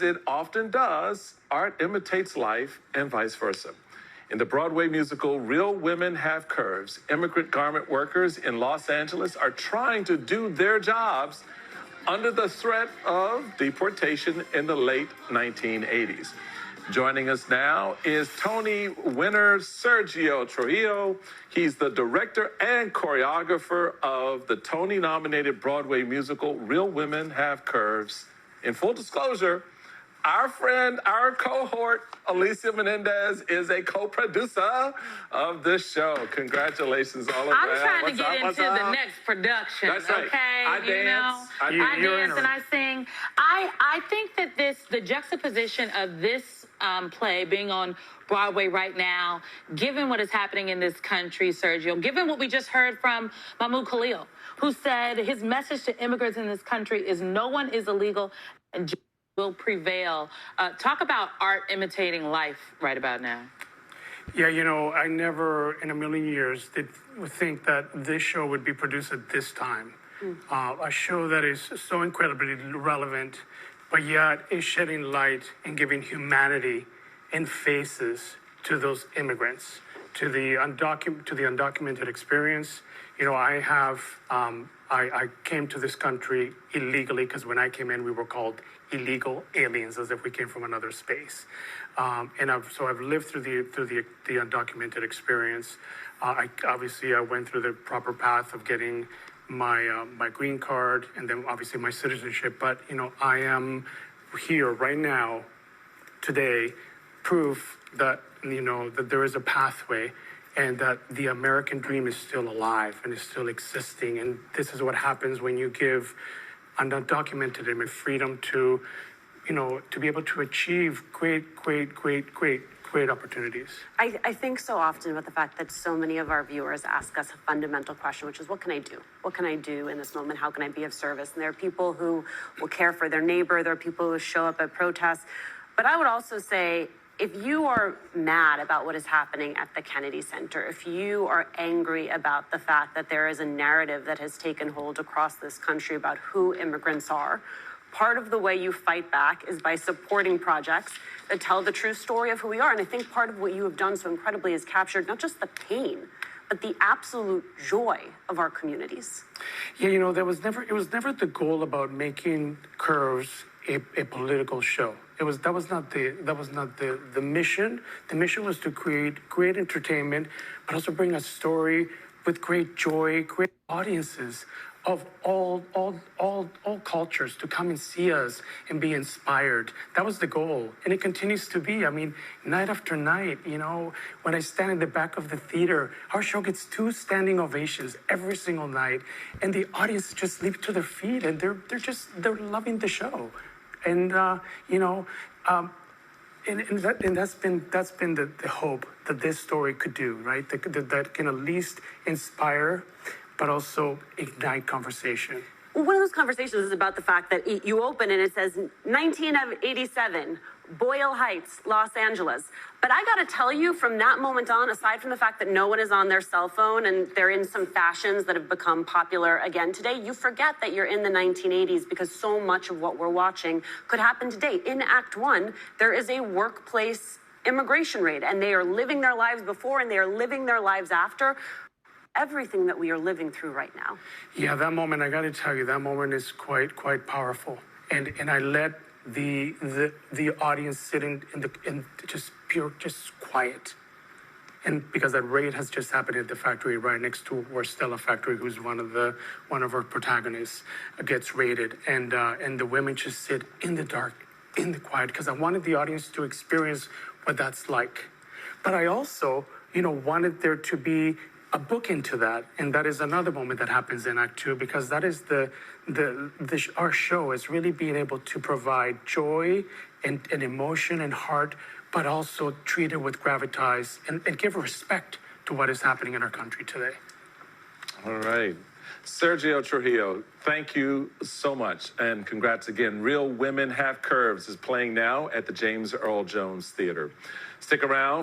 it often does, art imitates life and vice versa. In the Broadway musical Real Women Have Curves, immigrant garment workers in Los Angeles are trying to do their jobs under the threat of deportation in the late 1980s. Joining us now is Tony winner Sergio Trujillo. He's the director and choreographer of the Tony-nominated Broadway musical Real Women Have Curves. In full disclosure, our friend, our cohort, Alicia Menendez, is a co-producer of this show. Congratulations all around. I'm trying to get into the next production. That's right. Okay, I dance. I dance and I sing. I think that the juxtaposition of this play being on Broadway right now, given what is happening in this country, Sergio, given what we just heard from Mahmoud Khalil, who said his message to immigrants in this country is no one is illegal and will prevail. Talk about art imitating life right about now. Yeah, I never in a million years would think that this show would be produced at this time. A show that is so incredibly relevant, but yet is shedding light and giving humanity and faces to those immigrants, to the undocumented experience. I came to this country illegally because when I came in, we were called illegal aliens, as if we came from another space. So I've lived through the undocumented experience. I went through the proper path of getting my green card and then obviously my citizenship. But I am here right now, today, proof that that there is a pathway, and that the American dream is still alive and is still existing. And this is what happens when you give an undocumented immigrant freedom to be able to achieve great opportunities. I think so often about the fact that so many of our viewers ask us a fundamental question, which is, what can I do? What can I do in this moment? How can I be of service? And there are people who will care for their neighbor. There are people who show up at protests. But I would also say, if you are mad about what is happening at the Kennedy Center, if you are angry about the fact that there is a narrative that has taken hold across this country about who immigrants are, part of the way you fight back is by supporting projects that tell the true story of who we are. And I think part of what you have done so incredibly is captured not just the pain, but the absolute joy of our communities. Yeah, it was never the goal about making Curves a political show. That was not the mission. The mission was to create great entertainment, but also bring a story with great joy, great audiences of all cultures to come and see us and be inspired. That was the goal, and it continues to be. I mean, night after night, when I stand in the back of the theater, our show gets 2 standing ovations every single night, and the audience just leap to their feet, and they're loving the show. And and that's been the hope that this story could do, right? That can at least inspire, but also ignite conversation. Well, one of those conversations is about the fact that you open and it says 1987, Boyle Heights, Los Angeles. But I gotta tell you, from that moment on, aside from the fact that no one is on their cell phone and they're in some fashions that have become popular again today, you forget that you're in the 1980s because so much of what we're watching could happen today. In Act 1, there is a workplace immigration rate, and they are living their lives before and they are living their lives after everything that we are living through right now. Yeah, that moment, I gotta tell you, that moment is quite powerful. And I let the audience sit in just quiet. And because that raid has just happened at the factory right next to where Stella Factory, who's one of our protagonists, gets raided, and the women just sit in the dark, in the quiet, because I wanted the audience to experience what that's like. But I also, wanted there to be a book into that, and that is another moment that happens in Act 2, because that is our show is really being able to provide joy and emotion and heart, but also treat it with gravitas and give respect to what is happening in our country today. All right. Sergio Trujillo, thank you so much, and congrats again. Real Women Have Curves is playing now at the James Earl Jones Theater. Stick around.